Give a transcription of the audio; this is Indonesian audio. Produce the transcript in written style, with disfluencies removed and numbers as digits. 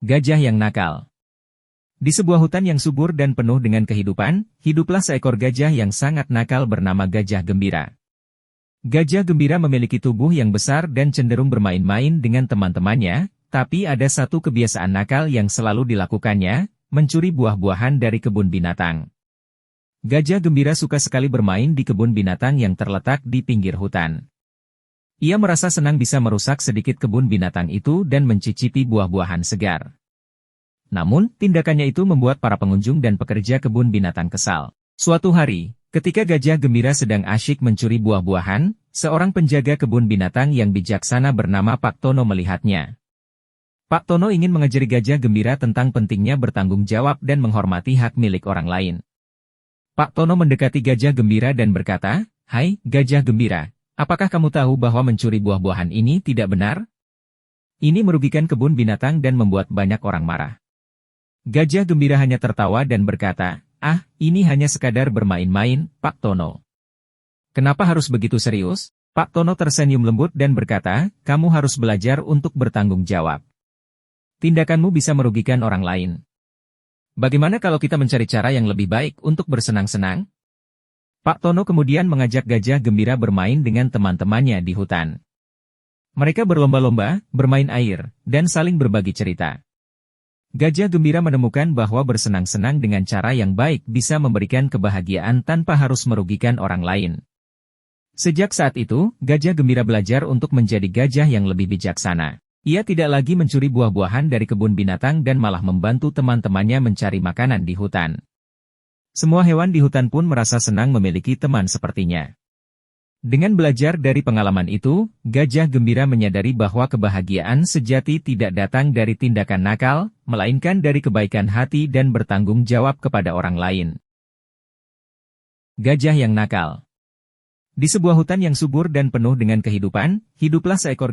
Gajah yang nakal. Di sebuah hutan yang subur dan penuh dengan kehidupan, hiduplah seekor gajah yang sangat nakal bernama Gajah Gembira. Gajah Gembira memiliki tubuh yang besar dan cenderung bermain-main dengan teman-temannya, tapi ada satu kebiasaan nakal yang selalu dilakukannya, mencuri buah-buahan dari kebun binatang. Gajah Gembira suka sekali bermain di kebun binatang yang terletak di pinggir hutan. Ia merasa senang bisa merusak sedikit kebun binatang itu dan mencicipi buah-buahan segar. Namun, tindakannya itu membuat para pengunjung dan pekerja kebun binatang kesal. Suatu hari, ketika Gajah Gembira sedang asyik mencuri buah-buahan, seorang penjaga kebun binatang yang bijaksana bernama Pak Tono melihatnya. Pak Tono ingin mengajari Gajah Gembira tentang pentingnya bertanggung jawab dan menghormati hak milik orang lain. Pak Tono mendekati Gajah Gembira dan berkata, "Hai, Gajah Gembira. Apakah kamu tahu bahwa mencuri buah-buahan ini tidak benar? Ini merugikan kebun binatang dan membuat banyak orang marah." Gajah Gembira hanya tertawa dan berkata, "Ah, ini hanya sekadar bermain-main, Pak Tono." "Kenapa harus begitu serius?" Pak Tono tersenyum lembut dan berkata, "Kamu harus belajar untuk bertanggung jawab. Tindakanmu bisa merugikan orang lain. Bagaimana kalau kita mencari cara yang lebih baik untuk bersenang-senang?" Pak Tono kemudian mengajak Gajah Gembira bermain dengan teman-temannya di hutan. Mereka berlomba-lomba, bermain air, dan saling berbagi cerita. Gajah Gembira menemukan bahwa bersenang-senang dengan cara yang baik bisa memberikan kebahagiaan tanpa harus merugikan orang lain. Sejak saat itu, Gajah Gembira belajar untuk menjadi gajah yang lebih bijaksana. Ia tidak lagi mencuri buah-buahan dari kebun binatang dan malah membantu teman-temannya mencari makanan di hutan. Semua hewan di hutan pun merasa senang memiliki teman sepertinya. Dengan belajar dari pengalaman itu, Gajah Gembira menyadari bahwa kebahagiaan sejati tidak datang dari tindakan nakal, melainkan dari kebaikan hati dan bertanggung jawab kepada orang lain. Gajah yang nakal. Di sebuah hutan yang subur dan penuh dengan kehidupan, hiduplah seekor